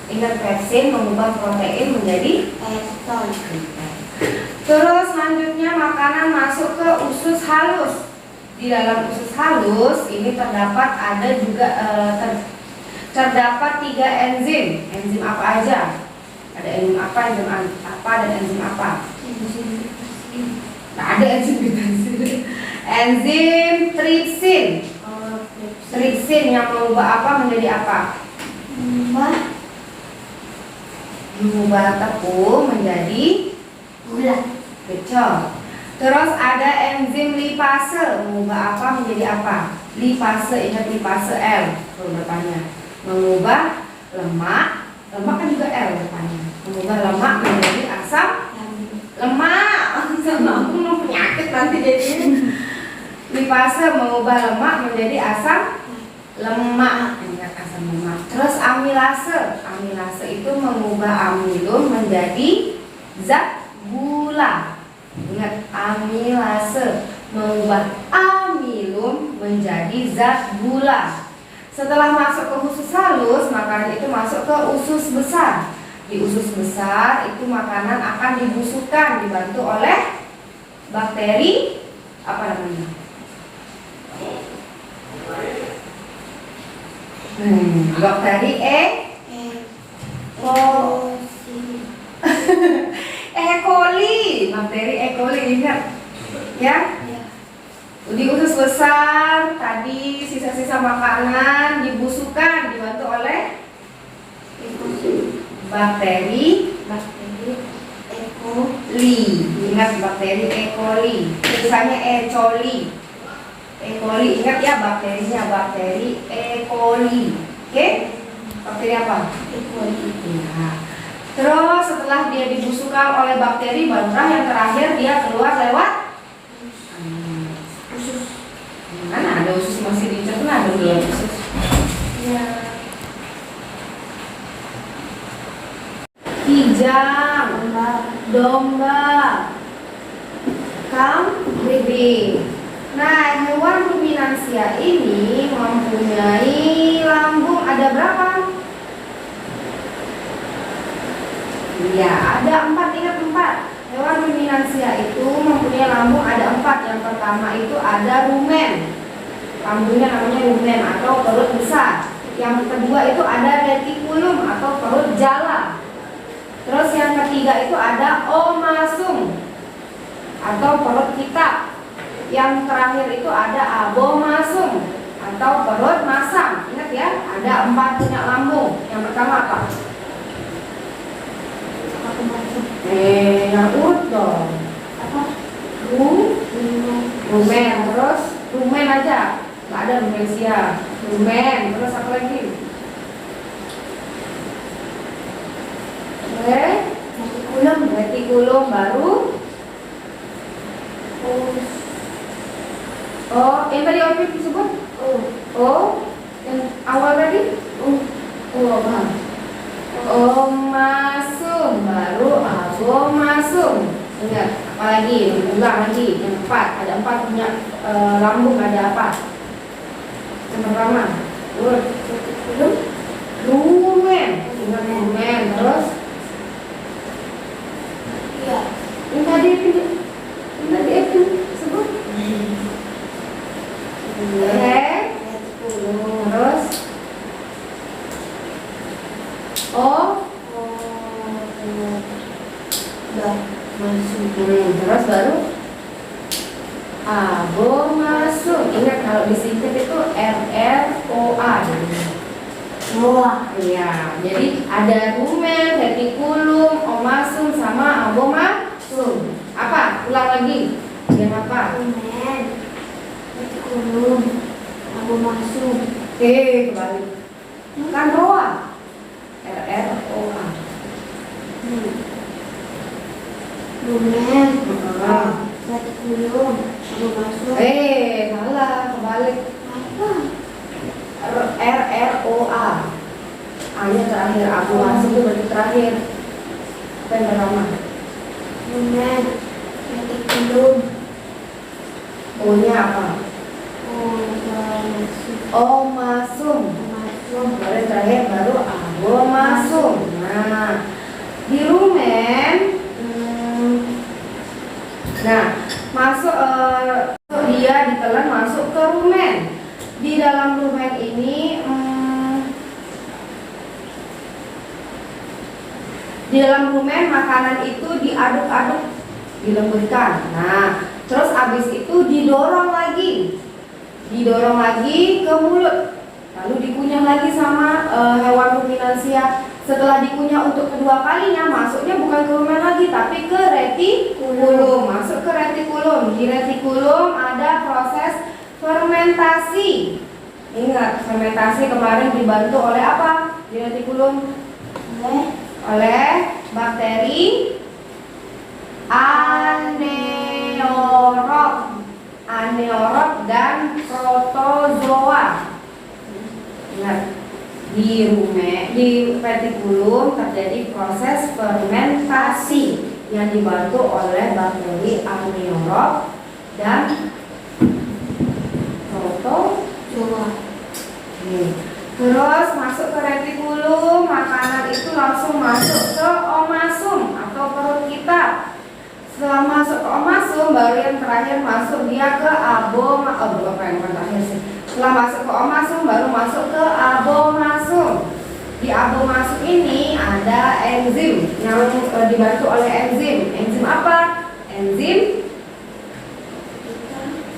Ingat pepsin mengubah protein menjadi keton. Terus selanjutnya makanan masuk ke usus halus. Di dalam usus halus ini terdapat terdapat 3 enzim. Enzim apa aja? Ada enzim apa, dan enzim apa? Nah, ada enzim glutasin. Enzim tripsin. Tripsin yang mengubah apa menjadi apa? Mengubah tepung menjadi Gula. betul. Terus ada enzim lipase, mengubah apa menjadi apa? Lipase, ingat lipase L depannya. Mengubah lemak kan juga L depannya. Mengubah lemak menjadi asam lemak. Sama aku mau penyakit nanti jadi. Lipase mengubah lemak menjadi asam lemak, ingat asam lemak. Terus amilase itu mengubah amilum menjadi zat gula. Ingat, amilase mengubah amilum menjadi zat gula. Setelah masuk ke usus halus, makanan itu masuk ke usus besar. Di usus besar itu makanan akan dibusukkan dibantu oleh bakteri apa namanya? Bakteri E. coli, bakteri E. coli, ingat ya? Di usus besar tadi sisa-sisa makanan dibusukkan dibantu oleh bakteri E. coli. Ingat bakteri E. coli, tulisannya E. coli. E. coli, ingat ya bakterinya, bakteri E. coli. Oke? Bakteri apa? E. coli. Ya. Terus setelah dia dibusukkan oleh bakteri, barulah yang terakhir dia keluar lewat Usus. mana ada usus masih dicerna, ada dalam usus. Ya. Kijang, domba, kambing. Nah, hewan ruminansia ini mempunyai lambung ada berapa? Ya, ada 4, ingat 4. Hewan ruminansia itu mempunyai lambung ada 4. Yang pertama itu ada rumen. Lambungnya namanya rumen atau perut besar. Yang kedua itu ada retikulum atau perut jala. Terus yang ketiga itu ada omasum atau perut kitab. Yang terakhir itu ada abomasum atau perut masam. Ingat ya, ada 4 punya lambung. Yang pertama apa? Yang urut dong. Apa? Rumen. Terus rumen aja, nggak ada rumensia. Rumen. Terus apa lagi? Retikulum baru. Yang tadi objek disebut? Yang awal tadi? Apa? Omasum baru abomasum. Ingat, apa lagi? Ulang lagi. Yang 4, ada 4 punya lambung, ada apa? Yang pertama, rumen. Ingat rumen. Terus Ya. yang tadi itu sebut? Terus terus baru abomasum. Ingat kalau disingkat itu RROA. Iya, jadi ada rumen, retikulum, omasum sama abomasum. Apa? Ulang lagi. Yang apa? Rumen, retikulum, abomasum. Kembali. Kan ROA. RROA. Rumen, retikulum, abomasum. Salah, kebalik. Apa? RROA. A-nya terakhir, abomasum itu berarti terakhir. Apa yang pertama? Rumen, retikulum, O-nya apa? abomasum. Omasum. Abomasum. Baru yang terakhir baru abomasum. Di dalam rumen makanan itu diaduk-aduk, dilembutkan. Nah, terus habis itu didorong lagi ke mulut, lalu dikunyah lagi sama hewan ruminansia. Setelah dikunyah untuk kedua kalinya, masuknya bukan ke rumen lagi, tapi ke retikulum. Masuk ke retikulum. Di retikulum ada proses fermentasi. Ingat, fermentasi kemarin dibantu oleh apa? Di retikulum oleh bakteri aneorob dan protozoa. Ingat, di retikulum terjadi proses fermentasi yang dibantu oleh bakteri aneorob dan protozoa. Terus masuk ke retikulum, makanan itu langsung masuk ke omasum atau perut kita. Setelah masuk ke omasum, baru yang terakhir masuk dia ke Setelah masuk ke omasum, baru masuk ke abomasum. Di abomasum ini ada enzim yang dibantu oleh enzim. Enzim apa? Enzim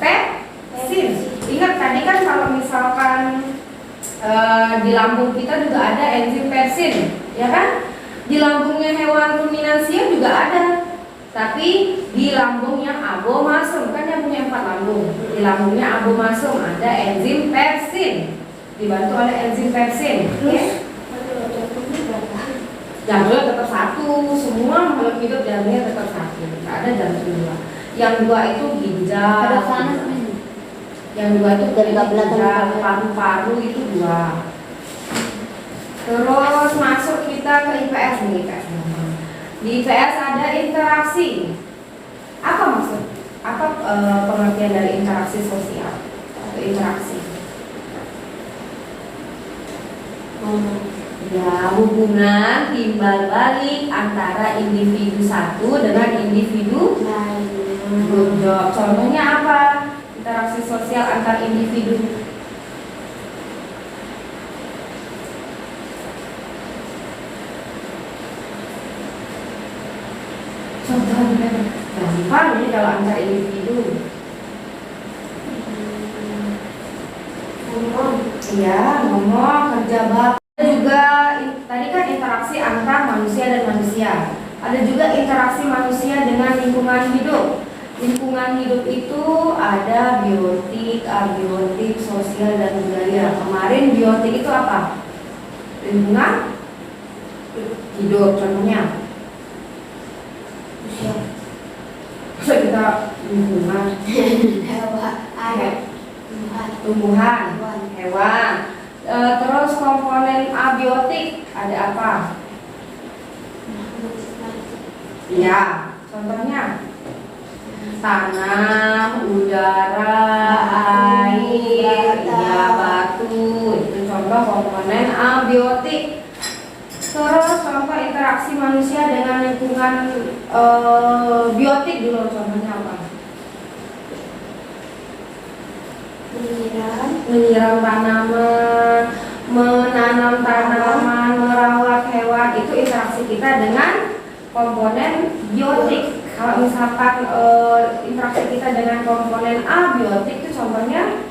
pepsin. Ingat tadi kan kalau misalkan di lambung kita juga ada enzim pepsin, ya kan? Di lambungnya hewan ruminansia juga ada. Tapi di lambungnya abomasum, kan yang punya 4 lambung. Di lambungnya abomasum ada enzim pepsin, dibantu oleh enzim pepsin. Oke? Jantungnya tetap satu, semua makhluk hidup jantungnya tetap satu, nggak ada jantung dua. Yang dua itu ginjal. Yang dua itu dari ginjal, paru-paru itu 2. Terus masuk kita ke IPS nih, IPS. Di IPS ada interaksi. Apa maksud? Apa pengertian dari interaksi sosial atau interaksi? Ya, hubungan timbal balik antara individu satu dengan individu lain. Contohnya apa? Interaksi sosial antar individu. Contohnya gampang ini kalau antar individu. Ngomong, kerja bakti. Ada juga tadi kan interaksi antar manusia dan manusia. Ada juga interaksi manusia dengan lingkungan hidup. Lingkungan hidup itu ada biotik, abiotik, sosial, dan budaya. Kemarin biotik itu apa? Lingkungan hidup, contohnya. Bisa kita lingkungan, tumbuhan, hewan. Terus komponen abiotik ada apa? Ya, contohnya tanah, udara, air, ya batu. Itu contoh komponen abiotik. Terus contoh interaksi manusia dengan lingkungan biotik dulu, contohnya apa? Menyiram tanaman, menanam tanaman, merawat hewan. Itu interaksi kita dengan komponen biotik. Kalau misalkan interaksi kita dengan komponen abiotik itu contohnya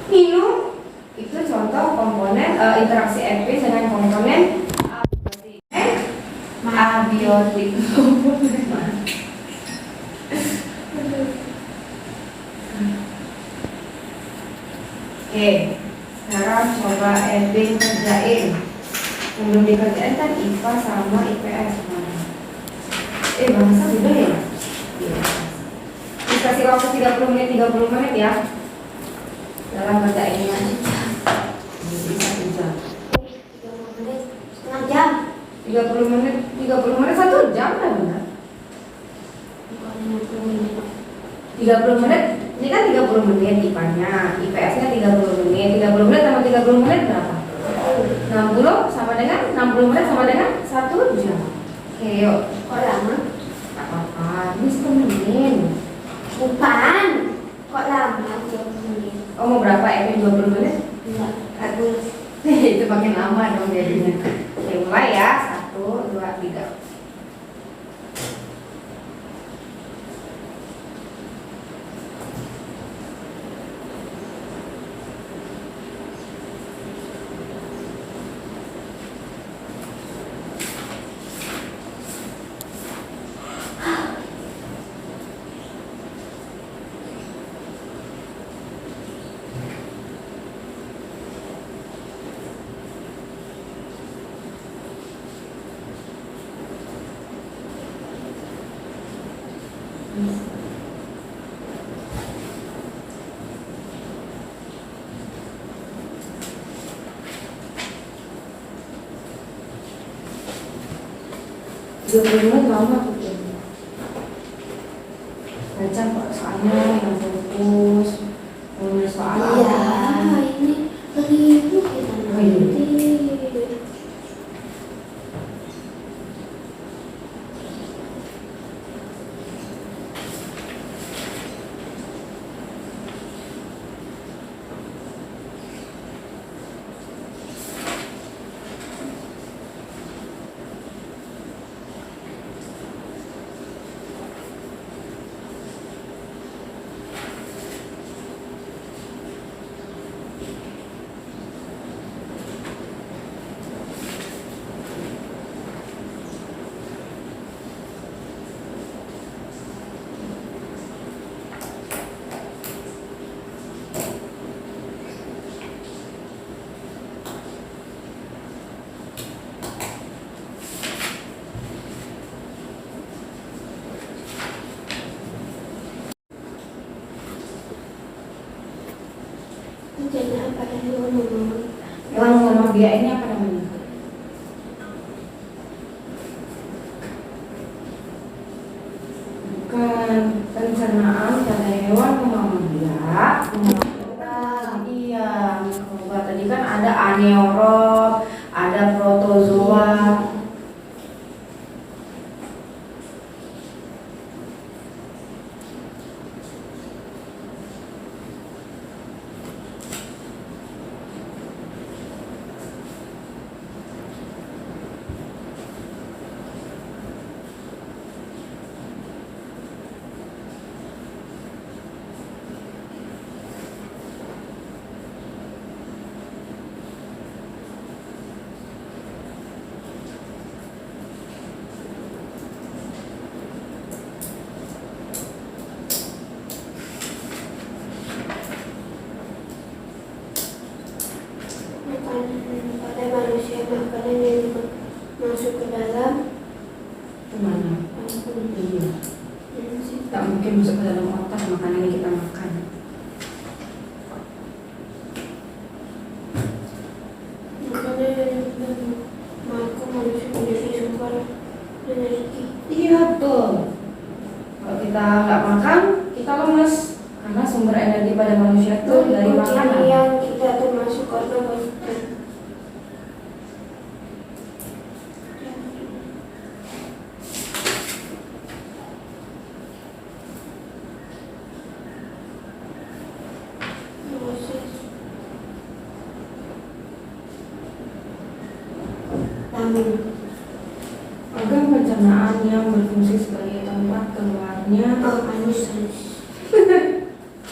minum. Itu contoh komponen interaksi Edwin dengan komponen abiotik. Oke, sekarang coba Edwin kerjain. Belum dikerjain kan IPA sama IPS. Bahasa udah ya? Dikasih waktu 30 menit ya dalam kerjainnya. Jadi 1 jam. 30 menit, setengah jam. 30 menit 1 jam lah benar. Bukan 50 menit. 30 menit, ini kan 30 menit IPA-nya, IPS-nya 30 menit. 30 menit sama 30 menit berapa? 60 sama dengan 60 menit sama dengan 1 jam. Oke, yuk. Kok lama? Tak apa-apa, ini 10 menit. Bukan. Kok lama 30 menit? Oh, mau berapa? 20 menit? enggak. Aku Itu makin lama dong jadinya. Oke, mulai ya. 1, 2, 3. Menit lama tuh baca kok soalnya yang fokus nulis soal iya, apa. ini lagi kita nanti. Jadi apa yang ngomong? Hewan sama dia ini apa namanya? Bukan pencernaan pada hewan mammalia. Iya, mikroba tadi kan ada aneorob, ada protozoa. Pada manusia makanan yang masuk ke dalam Kemana? Iya. Tak mungkin masuk ke dalam otak makanan yang kita makan. makanan yang mampu manusia menjadi sumber energi. Iya betul. Kalau kita nggak makan, kita lemes karena sumber energi pada manusia itu dari makanan. yang kita termasuk karena banyak. Organ pencernaan yang berfungsi sebagai tempat keluarnya Anus.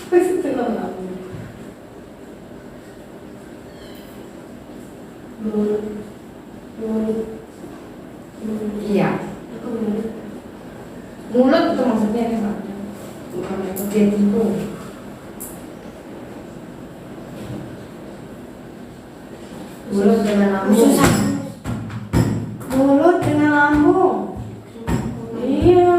itu lambung. Mulut. Iya, Aku mulut. mulut itu maksudnya ya Pak. Bukan itu itu. Mulut dengan lambung. Mulut dengan lambung. Iya.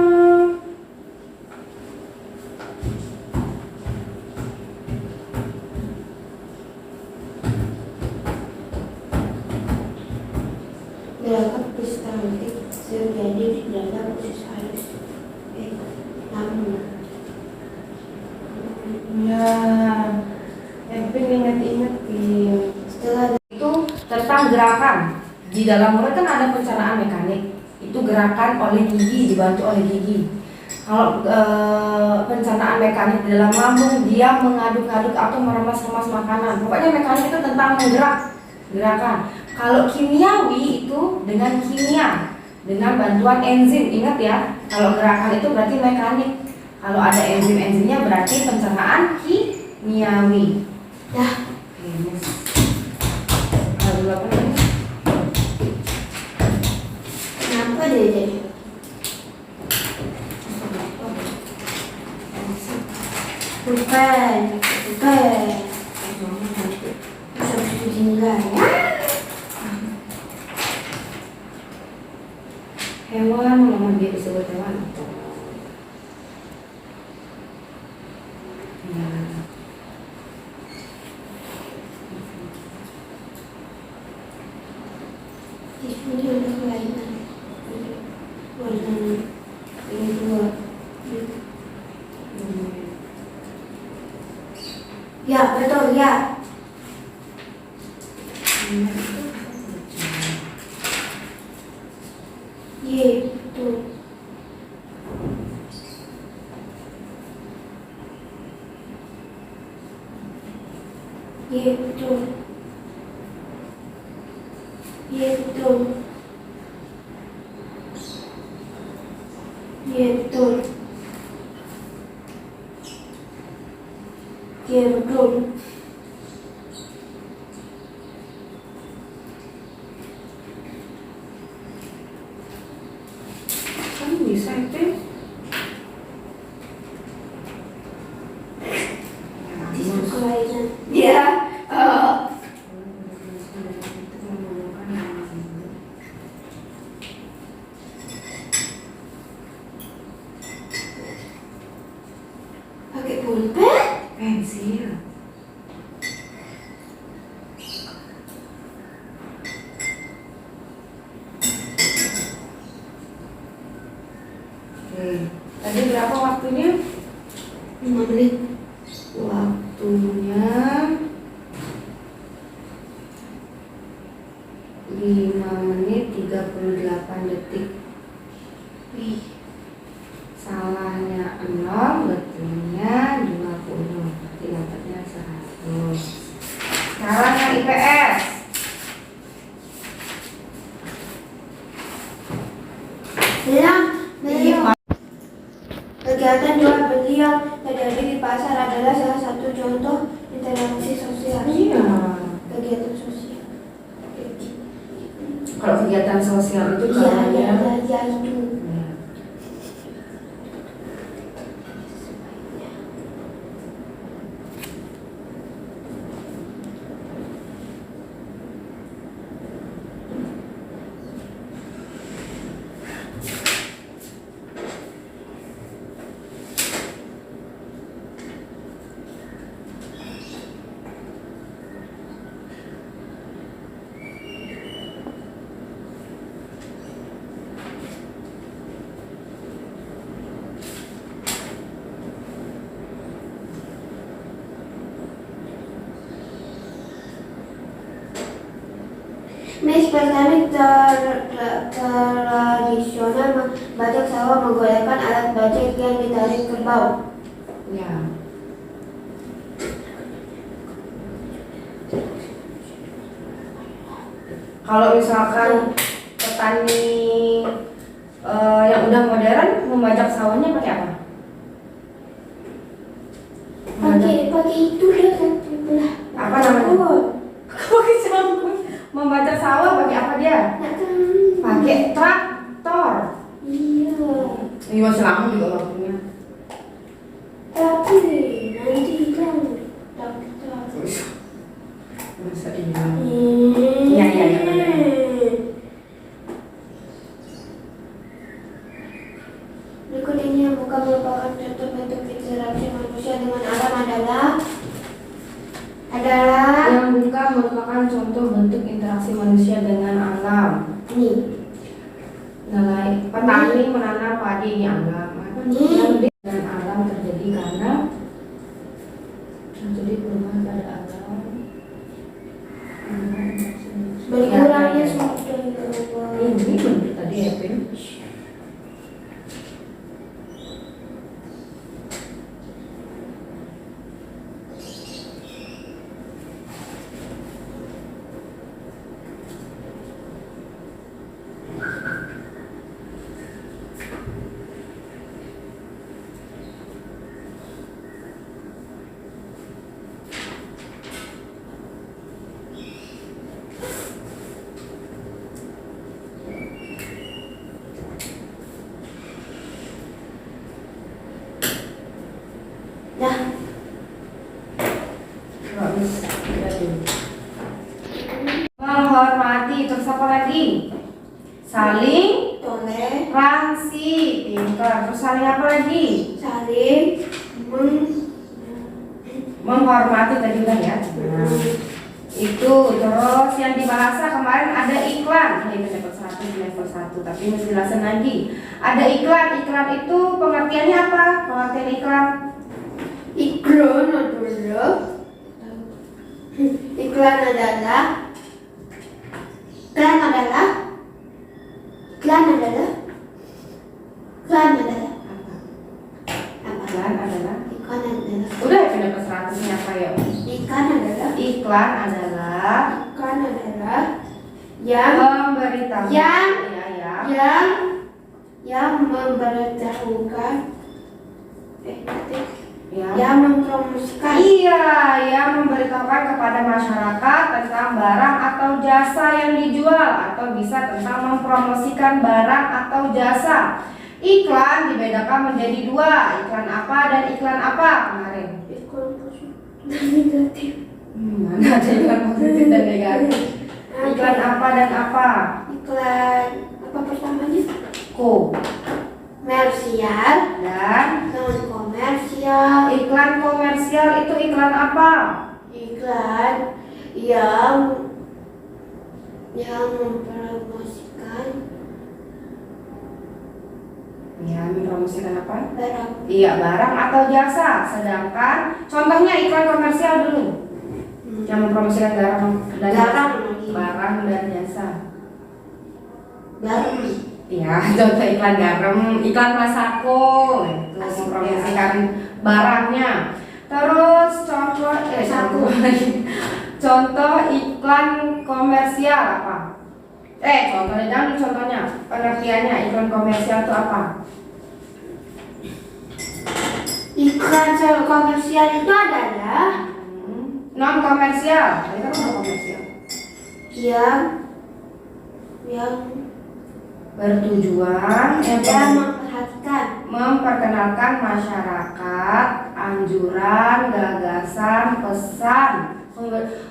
Gerakan peristaltik terjadi di dalam usus halus. Namun Ya, Evin inget-ingetin. setelah Itu tentang gerakan di dalam mulut kan ada pencernaan mekanik. Itu gerakan oleh gigi, dibantu oleh gigi. Kalau pencernaan mekanik di dalam lambung, dia mengaduk-aduk atau meremas-remas makanan. Pokoknya mekanik itu tentang gerakan. Kalau kimiawi itu dengan kimia, dengan bantuan enzim. Ingat ya, kalau gerakan itu berarti mekanik. Kalau ada enzim-enzimnya berarti pencernaan kimiawi. Dah. Lalu apa lagi? Kenapa dia jadi? Bukan. Sampai tinggal ya. Hewan, mama dia disebut hewan. Ya. Di sini ada kelainan. Warna ini dua. Ya, betul ya. Ye, betul. Ye, betul. Ye, betul. Ye, betul. Ye, betul. Kan bisa itu. Kelainan. Ya. Pakai pulpen? Pensil. Oke. Tadi berapa waktunya? 5 menit. Waktunya 5 menit 38 detik. Wih. Salahnya 0, betulnya 20. Berarti dapatnya 100. Sekarang yang IPS. Belum. Kegiatan jual beli yang terjadi di pasar adalah salah satu contoh interaksi sosial. Iya. Kegiatan sosial. Kalau kegiatan sosial itu Iya, caranya ya itu. ya. Mes pertanian tradisional bajak sawah menggunakan alat bajak yang ditarik kerbau. Ya. Kalau misalkan petani yang udah modern membajak sawahnya pakai apa? Pakai itu deh kan. Apa namanya? Pakai cangkul. Membajak sawah pakai apa dia? Pakai traktor. Iya. Ini masih lama juga waktunya. Tapi nanti kan traktor. Masa iya? Iya, iya, iya, benar. Berikut ini yang bukan merupakan contoh bentuk interaksi manusia dengan alam adalah Yang bukan merupakan contoh bentuk interaksi manusia dengan alam. ini. Nilai petani menanam padi di alam. Yang dengan alam terjadi karena terjadi perubahan pada alam. Berkurangnya Ya, sumber ini bentuk tadi ya, Pin. Menghormati, terus apa lagi? Saling toleransi, pintar. Terus saling apa lagi? saling Menghormati tadi udah ya. Nah, itu terus yang di bahasa kemarin ada iklan. Ini dapat 1 di level 1, tapi mesti jelasin lagi. Ada iklan. Iklan itu pengertiannya apa? Pengertian iklan. iklan adalah iklan adalah iklan adalah iklan adalah iklan adalah Apa? apa Iklan adalah. iklan adalah Udah ya dapat 100 nya apa ya? iklan adalah Iklan adalah iklan adalah yang memberitahu. Yang. Ya. yang memberitahukan Ya. yang mempromosikan Iya, yang memberitahukan kepada masyarakat tentang barang atau jasa yang dijual, atau bisa tentang mempromosikan barang atau jasa. Iklan dibedakan menjadi 2, iklan apa dan iklan apa kemarin? iklan positif dan negatif. Mana ada iklan positif dan negatif? Iklan apa dan apa? Iklan apa pertamanya? Komersial Dan non komersial. iklan komersial itu iklan apa? Iklan yang mempromosikan Ya, mempromosikan apa? barang. Iya, barang atau jasa. Sedangkan contohnya iklan komersial dulu. Yang mempromosikan barang dan jasa. Garam. Iya, contoh iklan garam, iklan Masako, itu mempromosikan barangnya. Terus contoh iklan komersial apa? Contohnya pengertiannya iklan komersial itu apa? Iklan komersial itu adalah Non komersial. Tadi kan non komersial. yang Bertujuan memperkenalkan masyarakat, anjuran, gagasan, pesan,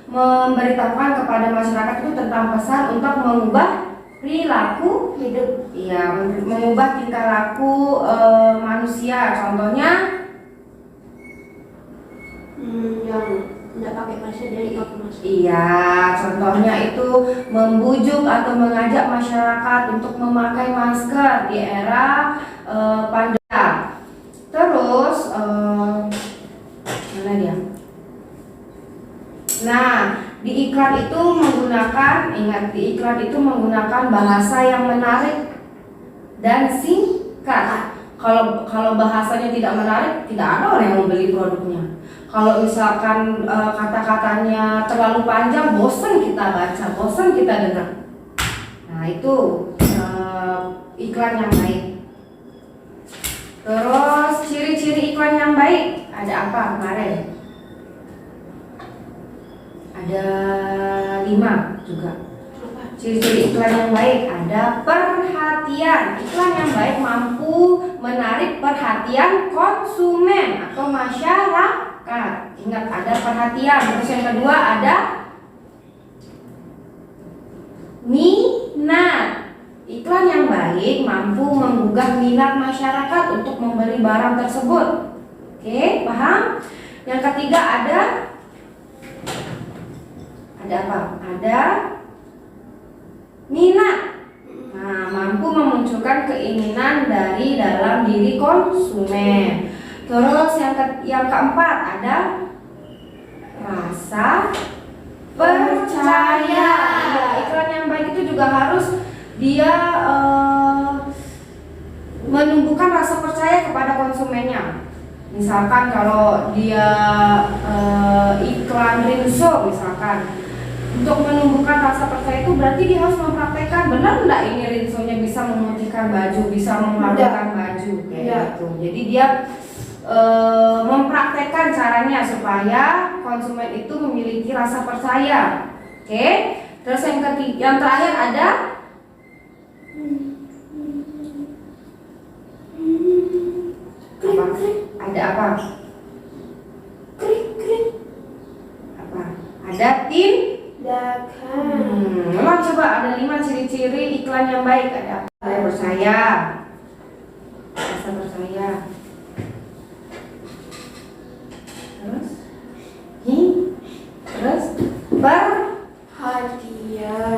memberitahukan kepada masyarakat itu tentang pesan untuk mengubah perilaku hidup. iya, mengubah tingkah laku manusia. Contohnya Yang tidak pakai masker dari informasi. iya, contohnya itu membujuk atau mengajak masyarakat untuk memakai masker di era pandemi. Terus mana dia? Nah, di iklan itu menggunakan bahasa yang menarik dan singkat. Kalau bahasanya tidak menarik, tidak ada orang yang membeli produknya. Kalau misalkan kata-katanya terlalu panjang, bosan kita baca, bosan kita dengar. Nah, itu iklan yang baik. Terus ciri-ciri iklan yang baik ada apa kemarin? Ada 5 juga. Ciri-ciri iklan yang baik ada perhatian. Iklan yang baik mampu menarik perhatian konsumen atau masyarakat. Ingat, ada perhatian. Terus yang kedua ada minat. Iklan yang baik mampu menggugah minat masyarakat untuk membeli barang tersebut. Oke, paham? Yang ketiga ada apa? Ada minat. Nah, mampu memunculkan keinginan dari dalam diri konsumen. Terus yang keempat ada rasa percaya. Ya, iklan yang baik itu juga harus dia menumbuhkan rasa percaya kepada konsumennya. Misalkan kalau dia iklan Rinso misalkan, untuk menumbuhkan rasa percaya itu berarti dia harus mempraktekkan benar enggak ini Rinsonya bisa memutihkan baju, bisa menghaluskan baju kayak gitu. Jadi dia mempraktekkan caranya supaya konsumen itu memiliki rasa percaya. Oke. Terus yang terakhir ada apa? Ada apa? Ada tindakan. Memang coba ada 5 ciri-ciri iklan yang baik. Ada saya percaya, rasa percaya. Terus, terus Perhatian.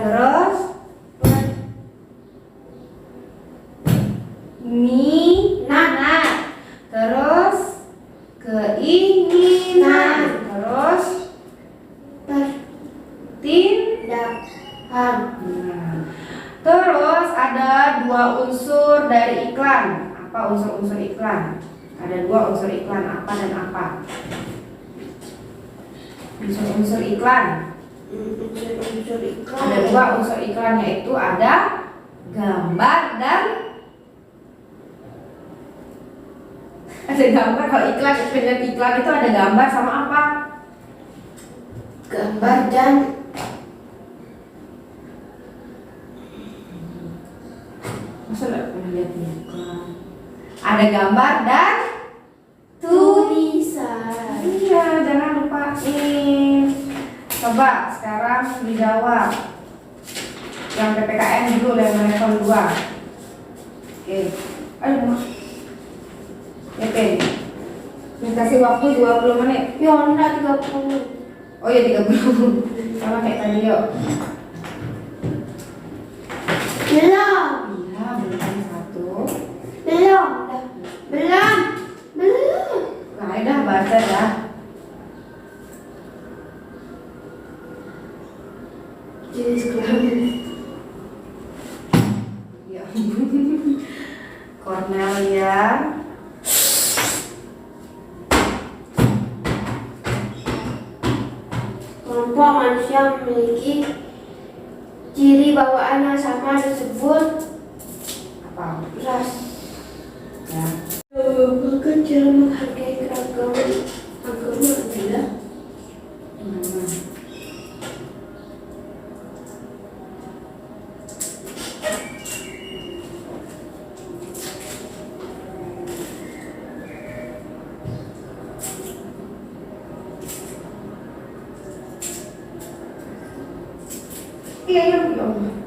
terus minat, terus keinginan, terus Tindakan. Terus ada 2 unsur dari iklan. Apa unsur-unsur iklan? Ada 2 unsur iklan, apa dan apa? Unsur-unsur iklan. Unsur iklan. Ada 2 unsur iklan, yaitu ada gambar dan ada gambar. Kalau iklan itu ada gambar sama apa? Gambar dan Masa nggak pernah lihat iklan? Ada gambar dan tulisan. iya, jangan lupain. Coba sekarang dijawab. Yang PPKN dulu, yang level 2. Oke. Ayo, Mas. Pen. Kasih waktu 20 menit. Ya, enggak 30. Oh ya 30. Sama kayak tadi yuk. Belum. Iya, belum 1. Belum. Belum. Belum. Nah, udah baca dah. Jenis kelamin. Ya. Cornelia. Kelompok manusia memiliki ciri bawaan yang sama disebut Apa? ras. Ya. Bahkan cara menghargai keragaman agama adalah Iya, iya, ya Allah.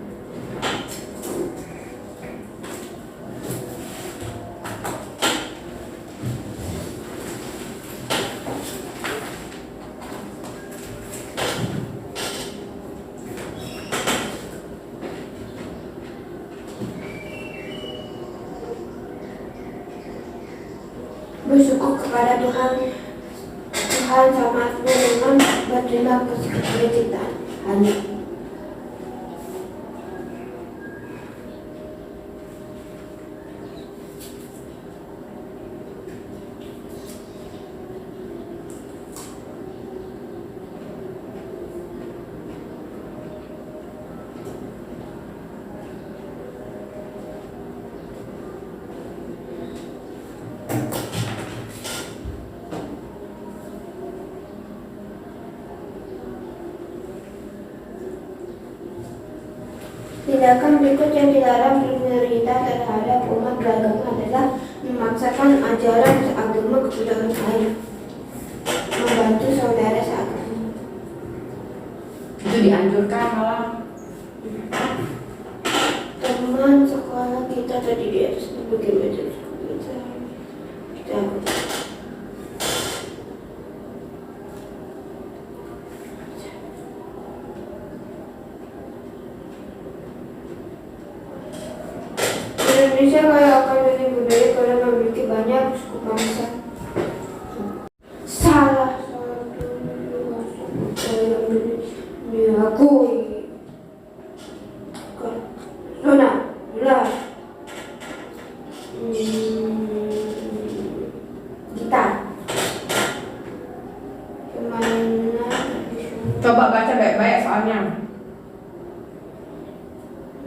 bersyukur kepada Tuhan Sang Maha dengan berterima kasih kepada ciptaan hanya. Tindakan berikut yang dilarang pemerintah terhadap umat beragama adalah memaksakan ajaran seagama kepada orang lain, membantu saudara seagama. Itu dianjurkan malah. Teman sekolah kita tadi di atas bagaimana kita Indonesia kaya akan dunia budaya karena memiliki banyak suku bangsa. Salah satu suku yang diakui zona ular kita kemana? Coba baca baik-baik soalnya.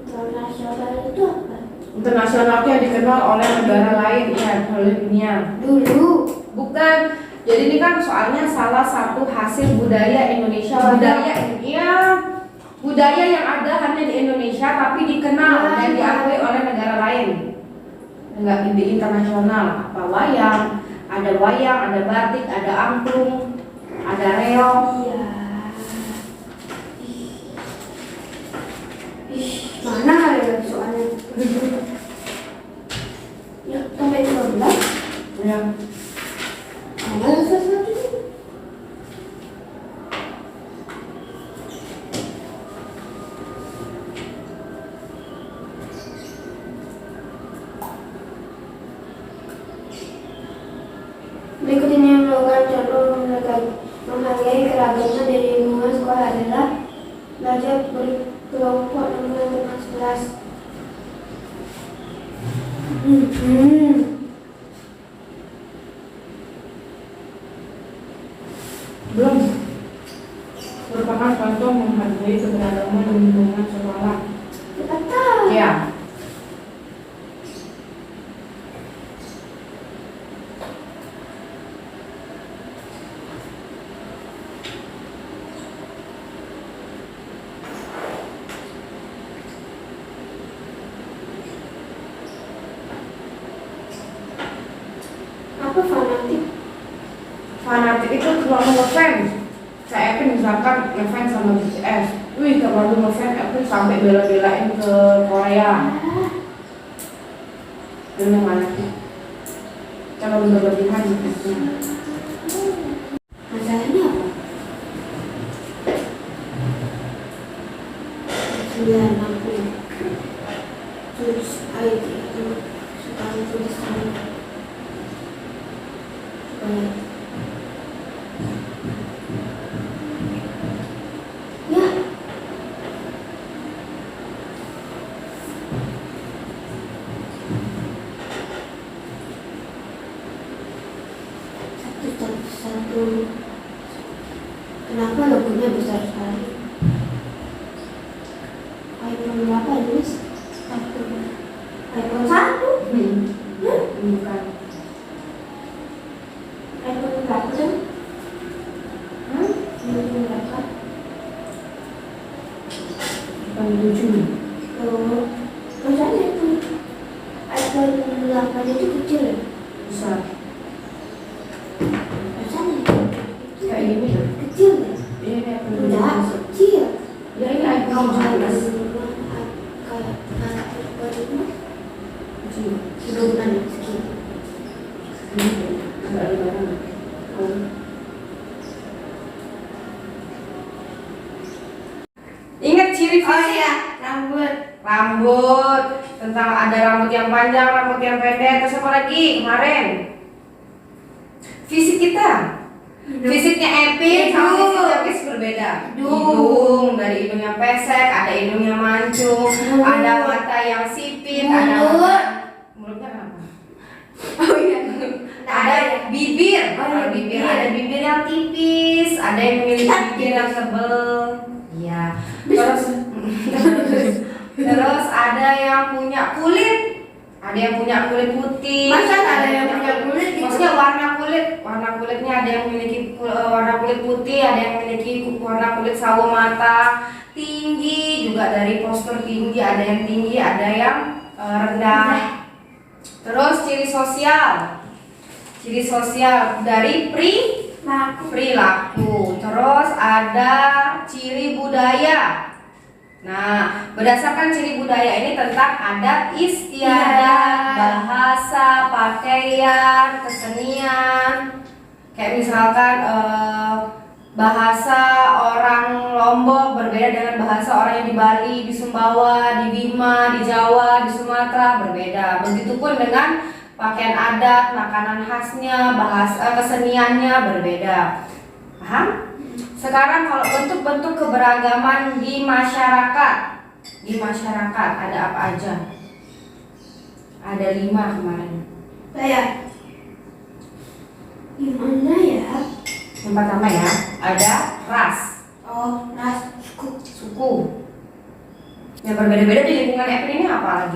Internasional itu apa? Internasional itu yang dikenal oleh negara lain, ya, oleh dunia. Dulu Bukan. Jadi ini kan soalnya salah satu hasil budaya Indonesia. Budaya yang ada hanya di Indonesia tapi dikenal dan diakui oleh negara lain. Enggak di internasional. Apa wayang? Ada wayang, ada batik, ada angklung, ada reog. iya. menghargai keragaman dari lingkungan sekolah adalah belajar berkelompok dengan kelas. Belum. Merupakan contoh menghargai keberagaman di lingkungan sekolah. Betul. Ya. Apa fanatik? Fanatik itu terlalu ngefans. Kayak Epin misalkan ngefans sama BTS. Wih, terlalu ngefans, Epin sampai bela-belain ke Korea. Itu fanatik. Terlalu berlebihan gitu. Masalahnya apa? 960 tulis IT itu sekarang tulisan ya. Satu. Kenapa logonya besar sekali? iPhone berapa Luis? iPhone 1? Bukan. iPhone berapa tuh? iPhone berapa? Bukan 7. Oh, masalahnya itu iPhone 8 itu kecil ya? Besar. Masalahnya Kayak gini ya. kecil ya? Ini kayak Enggak, kecil. Ya ini iPhone 17. Ingat ciri fisik? Oh iya, rambut. Rambut, tentang ada rambut yang panjang, rambut yang pendek, terus apa lagi kemarin? Fisik kita. Fisiknya Epin sama Hidung. fisiknya Kis berbeda. Hidung. Hidung, dari hidung yang pesek, ada hidung yang mancung, Mulut. ada mata yang sipit, ada Mulut. mata. Mulutnya kenapa? Oh iya. Ada bibir, Oh iya, bibir, bibir. ada bibir yang tipis, ada yang memiliki bibir yang tebel. Iya. Terus ada yang punya kulit, ada yang punya kulit putih. Masa ada yang punya kulit gitu? Maksudnya warna kulitnya ada yang memiliki warna kulit putih, ada yang memiliki warna kulit sawo mata, tinggi juga dari postur tinggi, ada yang tinggi, ada yang rendah. Terus ciri sosial dari perilaku. Terus ada ciri budaya. Nah, berdasarkan ciri budaya ini tentang adat istiadat, bahasa, pakaian, kesenian. Kayak misalkan bahasa orang Lombok berbeda dengan bahasa orang yang di Bali, di Sumbawa, di Bima, di Jawa, di Sumatera berbeda. Begitupun dengan pakaian adat, makanan khasnya, bahasa keseniannya berbeda. Paham? Sekarang kalau bentuk-bentuk keberagaman di masyarakat ada apa aja? Ada 5 kemarin. Saya gimana ya? Yang pertama ya, ada ras, Oh, ras, suku. suku. Yang berbeda-beda di lingkungan Epin ini apa lagi?